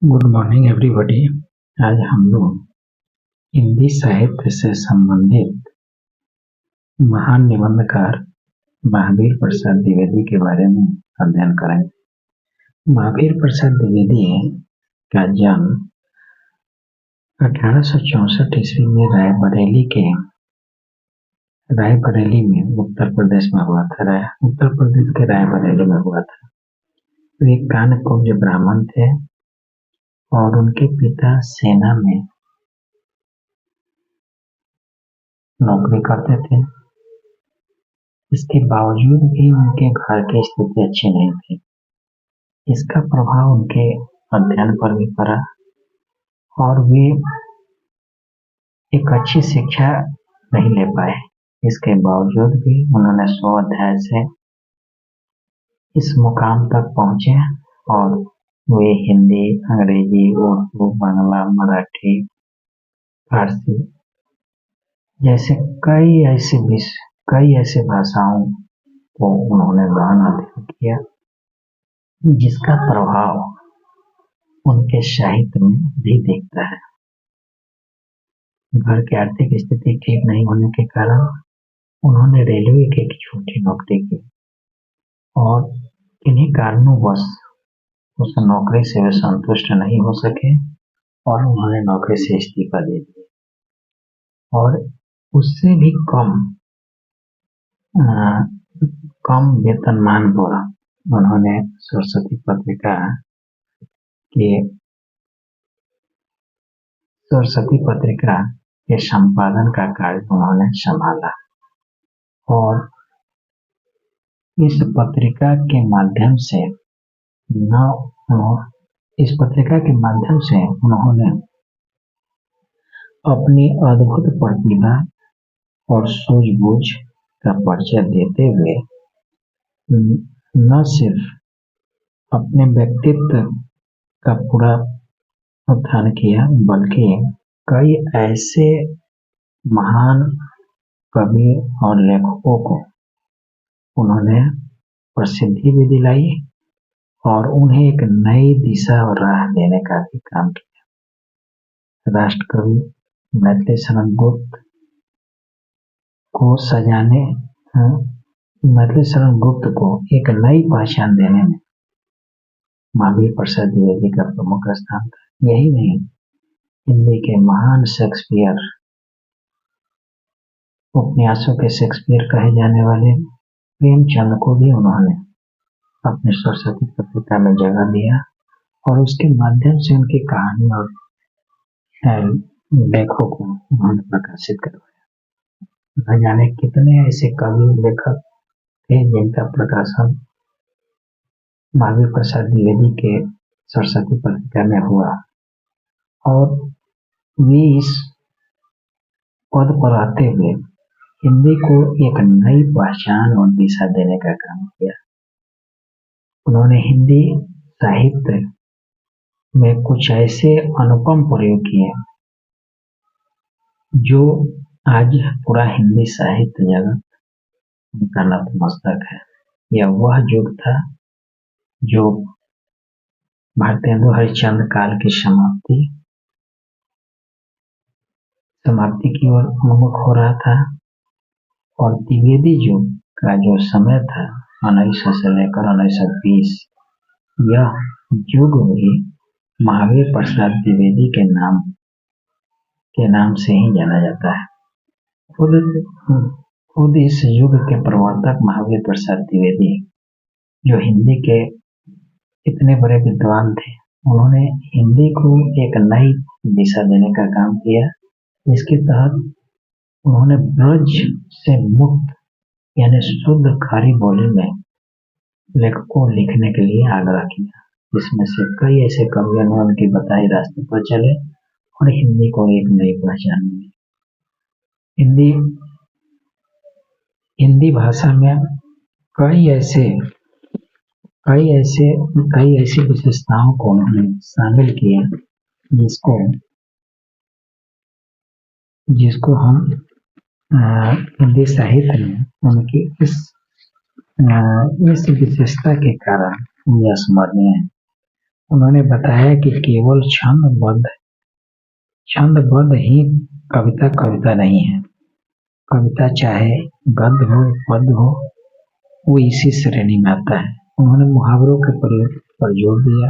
Good morning everybody. आज हम लोग हिंदी साहित्य से संबंधित महान निबंधकार महावीर प्रसाद द्विवेदी के बारे में अध्ययन करेंगे। महावीर प्रसाद द्विवेदी का जन्म 1864 ईस्वी में रायबरेली में उत्तर प्रदेश में हुआ था। उत्तर प्रदेश के रायबरेली में हुआ था। वे कान्यकुब्ज ब्राह्मण थे और उनके पिता सेना में नौकरी करते थे। इसके बावजूद भी उनके घर की स्थिति अच्छी नहीं थी। इसका प्रभाव उनके अध्ययन पर भी पड़ा और वे एक अच्छी शिक्षा नहीं ले पाए। इसके बावजूद भी उन्होंने 100 अध्याय से इस मुकाम तक पहुंचे और वे हिंदी, अंग्रेजी, उर्दू, बांग्ला, मराठी, फारसी जैसे कई ऐसे भाषाओं को उन्होंने गहन अध्ययन किया, जिसका प्रभाव उनके साहित्य में भी दिखता है। घर की आर्थिक स्थिति ठीक नहीं होने के कारण उन्होंने रेलवे की एक छोटी नौकरी की और किन्हीं कारणोंवश उस नौकरी से वे संतुष्ट नहीं हो सके और उन्होंने नौकरी से इस्तीफा दे दिया और उससे भी कम वेतनमान पर उन्होंने सरस्वती पत्रिका के संपादन का कार्य उन्होंने संभाला और इस पत्रिका के माध्यम से उन्होंने अपनी अद्भुत प्रतिभा और सूझबूझ का परिचय देते हुए न सिर्फ अपने व्यक्तित्व का पूरा उत्थान किया, बल्कि कई ऐसे महान कवि और लेखकों को उन्होंने प्रसिद्धि भी दिलाई और उन्हें एक नई दिशा और राह देने का भी काम किया। राष्ट्रकवि मैथिली शरण गुप्त को एक नई पहचान देने में महावीर प्रसाद द्विवेदी का प्रमुख स्थान था। यही नहीं, हिंदी के महान शेक्सपियर, उपन्यासों के शेक्सपियर कहे जाने वाले प्रेमचंद को भी उन्होंने अपने सरस्वती पत्रिका में जगह दिया और उसके माध्यम से उनकी कहानी और लेखों को उन्होंने प्रकाशित करवाया। न जाने कितने ऐसे कवि लेखक थे जिनका प्रकाशन महावीर प्रसाद द्विवेदी के सरस्वती पत्रिका में हुआ और वे इस पद पर आते हुए हिंदी को एक नई पहचान और दिशा देने का काम किया। उन्होंने हिंदी साहित्य में कुछ ऐसे अनुपम प्रयोग किए जो आज पूरा हिंदी साहित्य जगत उनका नतमस्तक है। यह वह युग था जो भारतेंदु हरिश्चंद्र काल की समाप्ति की ओर उन्मुख हो रहा था और द्विवेदी युग का जो समय था 1900 से लेकर 1920, यह युग भी महावीर प्रसाद द्विवेदी के नाम से ही जाना जाता है। खुद इस युग के प्रवर्तक महावीर प्रसाद द्विवेदी, जो हिंदी के इतने बड़े विद्वान थे, उन्होंने हिंदी को एक नई दिशा देने का काम किया। इसके तहत उन्होंने ब्रज से मुक्त यानी शुद्ध खड़ी बोली में लेखकों को लिखने के लिए आग्रह किया, जिसमें से कई ऐसे कवियों ने उनकी बताई रास्ते पर चले और हिंदी को एक नई पहचान मिली। हिंदी भाषा में कई ऐसी विशेषताओं को उन्होंने शामिल किया जिसको हम हिंदी साहित्य में उनकी इस विशेषता के कारण स्मरणीय है। उन्होंने बताया कि केवल छंदबद्ध ही कविता नहीं है। कविता चाहे गद्य हो पद्य हो, वो इसी श्रेणी में आता है। उन्होंने मुहावरों के प्रयोग पर जोर दिया।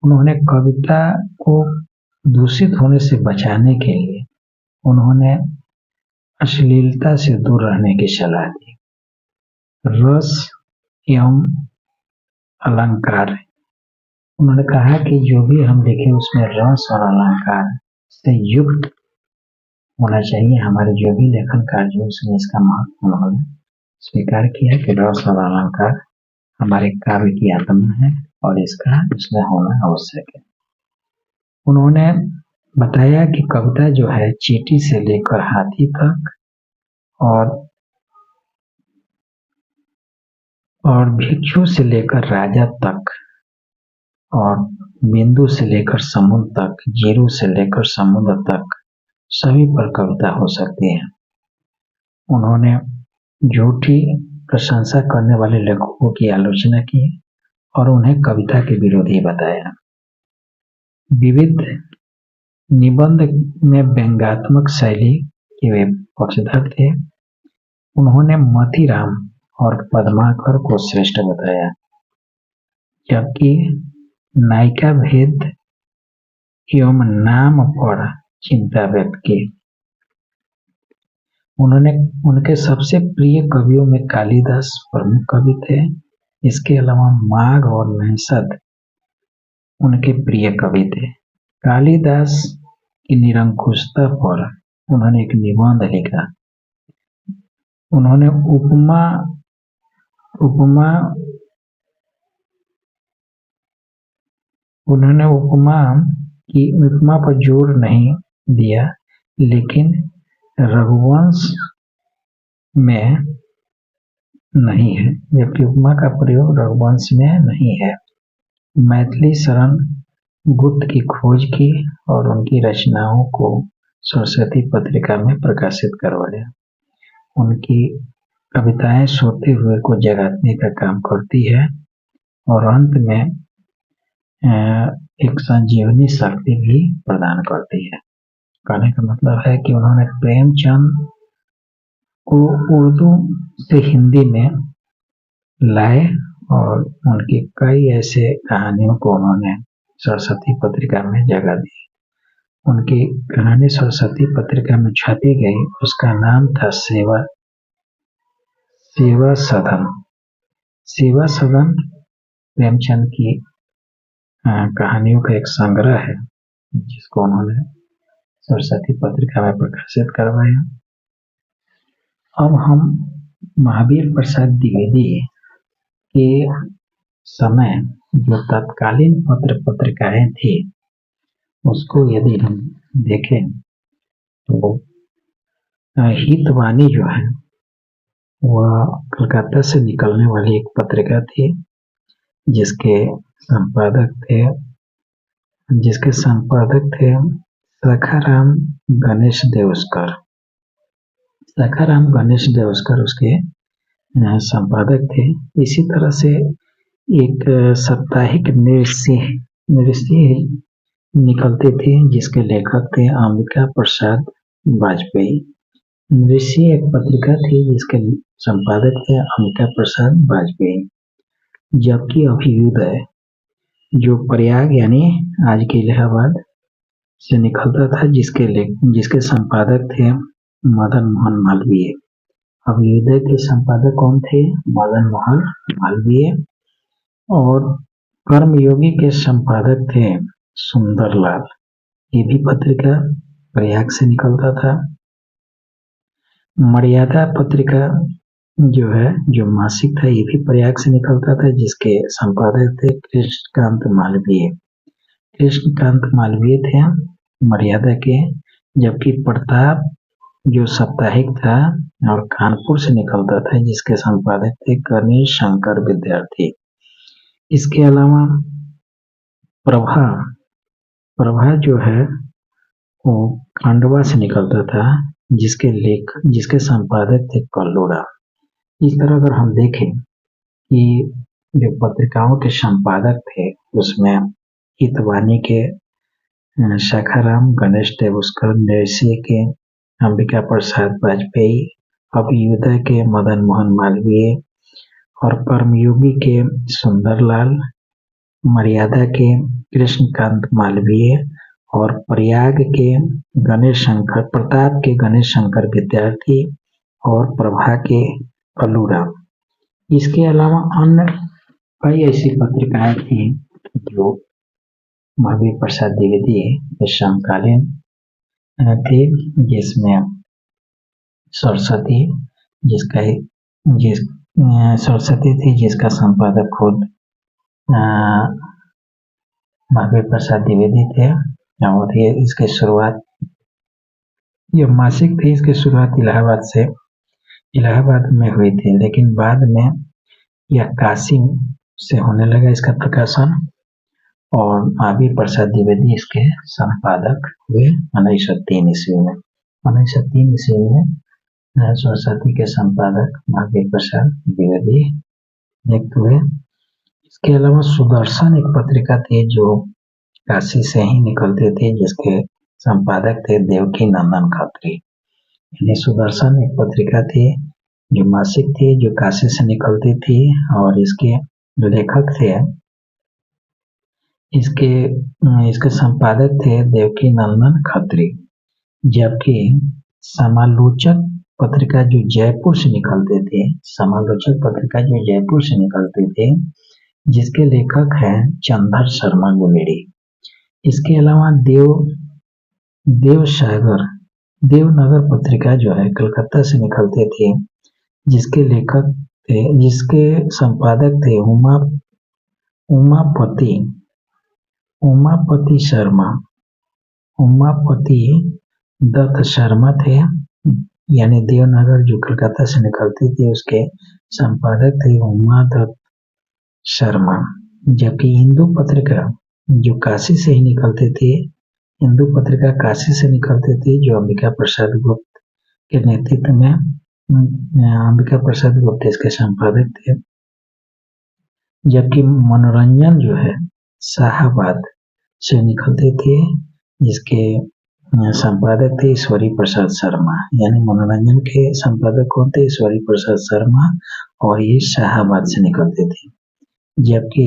उन्होंने कविता को दूषित होने से बचाने के लिए उन्होंने अश्लीलता से दूर रहने की सलाह दी। रस एवं अलंकार, उन्होंने कहा कि जो भी हम लिखें उसमें रस और अलंकार से युक्त होना चाहिए। हमारे जो भी लेखन कार्य उसमें इसका महत्व उन्होंने स्वीकार किया कि रस और अलंकार हमारे काव्य की आत्मा है और इसका इसमें होना आवश्यक है। उन्होंने बताया कि कविता जो है चींटी से लेकर हाथी तक और भिक्षु से लेकर राजा तक और बिंदु से लेकर समुद्र तक, जीरो से लेकर समुद्र तक सभी पर कविता हो सकती है। उन्होंने झूठी प्रशंसा करने वाले लेखकों की आलोचना की और उन्हें कविता के विरोधी बताया। विविध निबंध में व्यंग्यात्मक शैली के वे पक्षधर थे। उन्होंने मतीराम और पद्माकर को श्रेष्ठ बताया, जबकि नायिका भेद एवं नाम पर चिंता व्यक्त की। उन्होंने उनके सबसे प्रिय कवियों में कालिदास प्रमुख कवि थे। इसके अलावा माघ और नैषद उनके प्रिय कवि थे। कालिदास की निरंकुशता पर उन्होंने एक निबंध लिखा। उन्होंने उपमा पर जोर नहीं दिया, लेकिन रघुवंश में नहीं है, जबकि उपमा का प्रयोग रघुवंश में नहीं है। मैथिली शरण गुप्त की खोज की और उनकी रचनाओं को सरस्वती पत्रिका में प्रकाशित करवाया। उनकी कविताएं सोते हुए को जगाने का काम करती है और अंत में एक संजीवनी शक्ति भी प्रदान करती है। कहने का मतलब है कि उन्होंने प्रेमचंद को उर्दू से हिंदी में लाए और उनकी कई ऐसे कहानियों को उन्होंने सरस्वती पत्रिका में जगह दी। उनकी कहानी सरस्वती पत्रिका में छपी गई, उसका नाम था सेवा सदन। सेवा सदन प्रेमचंद की कहानियों का एक संग्रह है, जिसको उन्होंने सरस्वती पत्रिका में प्रकाशित करवाया। अब हम महावीर प्रसाद द्विवेदी के समय जो तत्कालीन पत्र पत्रिकाएं थी, उसको यदि हम देखें तो हितवाणी जो है वह कलकत्ता से निकलने वाली एक पत्रिका थी, जिसके संपादक थे सखाराम गणेश देवस्कर। सखाराम गणेश देवस्कर उसके संपादक थे। इसी तरह से एक साप्ताहिक नृसिंह निकलते थे, जिसके लेखक थे अंबिका प्रसाद वाजपेयी। नृसिंह एक पत्रिका थी जिसके संपादक थे अंबिका प्रसाद वाजपेयी। जबकि अभ्युदय जो प्रयाग यानी आज के इलाहाबाद से निकलता था, जिसके संपादक थे मदन मोहन मालवीय। अभ्युदय के संपादक कौन थे? मदन मोहन मालवीय। और कर्मयोगी के संपादक थे सुंदरलाल। ये भी पत्रिका प्रयाग से निकलता था। मर्यादा पत्रिका जो मासिक था, ये भी प्रयाग से निकलता था, जिसके संपादक थे कृष्णकांत मालवीय। कृष्णकांत मालवीय थे मर्यादा के। जबकि प्रताप जो साप्ताहिक था और कानपुर से निकलता था, जिसके संपादक थे कनीर शंकर विद्यार्थी। इसके अलावा प्रभा जो है वो खंडवा से निकलता था, जिसके संपादक थे कल्लूड़ा। इस तरह अगर हम देखें कि जो पत्रिकाओं के संपादक थे उसमें हितवानी के शाखाराम, गणेश देवस्कर, नरसिंह के अंबिका प्रसाद वाजपेयी, अभ्युदय के मदन मोहन मालवीय और कर्मयोगी के सुंदरलाल, मर्यादा के कृष्णकांत मालवीय और प्रयाग के प्रताप के गणेश शंकर विद्यार्थी और प्रभा के कलूराम। इसके अलावा अन्य कई ऐसी पत्रिकाएं थी जो महावीर प्रसाद द्विवेदी के समकालीन थे, जिसमें सरस्वती सरस्वती थी जिसका संपादक खुद महावीर प्रसाद द्विवेदी थे। और ये इसके शुरुआत ये मासिक थी, इसकी शुरुआत इलाहाबाद में हुई थी, लेकिन बाद में यह काशी से होने लगा इसका प्रकाशन और महावीर प्रसाद द्विवेदी इसके संपादक हुए 1903 ईस्वी में। 1903 ईस्वी में सरस्वती के संपादक महावीर प्रसाद द्विवेदी नियुक्त हुए। इसके अलावा सुदर्शन एक पत्रिका थी जो काशी से ही निकलती थी, जिसके संपादक थे देवकी नंदन खत्री। यानी सुदर्शन एक पत्रिका थी जो मासिक थी, जो काशी से निकलती थी और इसके लेखक थे इसके संपादक थे देवकी नंदन खत्री। जबकि समालोचक पत्रिका जो जयपुर से निकलते थे, जिसके लेखक हैं चंदर शर्मा गुलेरी। इसके अलावा देवनगर पत्रिका जो है कलकत्ता से निकलते थे, जिसके संपादक थे उमापति दत्त शर्मा थे। यानी देवनगर जो कलकत्ता से निकलती थी उसके संपादक थे उमा दत्त शर्मा। जबकि हिंदू पत्रिका जो काशी से ही निकलती थी, हिंदू पत्रिका काशी से निकलती थी, जो अंबिका प्रसाद गुप्त के नेतृत्व में अंबिका प्रसाद गुप्त इसके संपादक थे। जबकि मनोरंजन जो है शाहाबाद से निकलते थे, जिसके संपादक थे ईश्वरी प्रसाद शर्मा। यानी मनोरंजन के संपादक कौन थे? ईश्वरी प्रसाद शर्मा, और ये शाहाबाद से निकलते थे। जबकि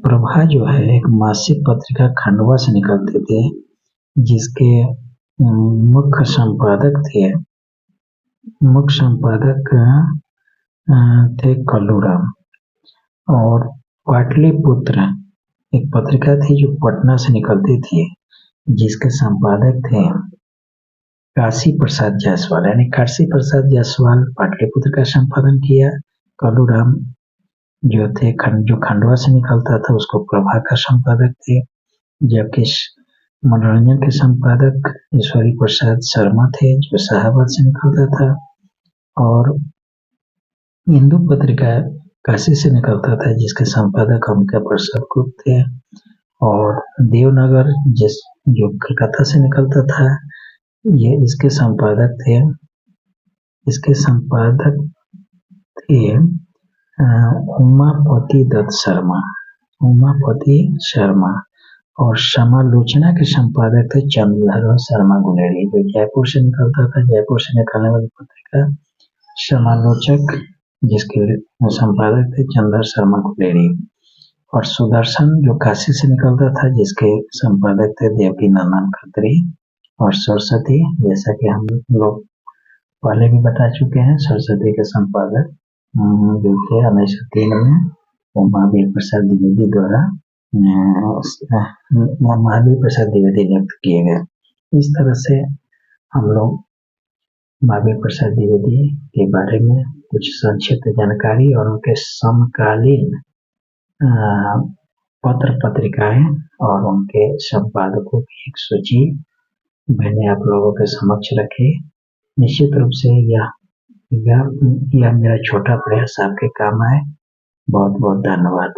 प्रभा जो है एक मासिक पत्रिका खंडवा से निकलते थे, जिसके मुख्य संपादक थे कलूराम। और पाटलिपुत्र एक पत्रिका थी जो पटना से निकलती थी, जिसके संपादक थे काशी प्रसाद जायसवाल। यानी काशी प्रसाद जायसवाल पाटलिपुत्र का संपादन किया। कलूराम जो खंडवा से निकलता था उसको प्रभा का संपादक थे। जबकि मनोरंजन के संपादक ईश्वरी प्रसाद शर्मा थे जो शाहाबाद से निकलता था। और हिंदू पत्रिका काशी से निकलता था, जिसके संपादक अंबिका प्रसाद गुप्त थे। और देवनगर जो कलकत्ता से निकलता था, ये इसके संपादक थे उमापति दत्त शर्मा। और समालोचना के संपादक थे चंद्र शर्मा गुलेरी, जो जयपुर से निकलता था। जयपुर से निकलने वाली पत्रिका समालोचक, जिसके संपादक थे चंद्र शर्मा गुलेरी। और सुदर्शन जो काशी से निकलता था, जिसके संपादक थे देवकी नंदन खत्री। और सरस्वती, जैसा कि हम लोग पहले भी बता चुके हैं, सरस्वती के संपादक जो थे 1903 में वो महावीर प्रसाद द्विवेदी द्वारा नियुक्त किए गए। इस तरह से हम लोग महावीर प्रसाद द्विवेदी के बारे में कुछ संक्षिप्त जानकारी और उनके समकालीन पत्र पत्रिकाएं और उनके संपादकों की एक सूची मैंने आप लोगों के समक्ष रखी। निश्चित रूप से यह मेरा छोटा प्रयास आपके काम आए। बहुत बहुत धन्यवाद।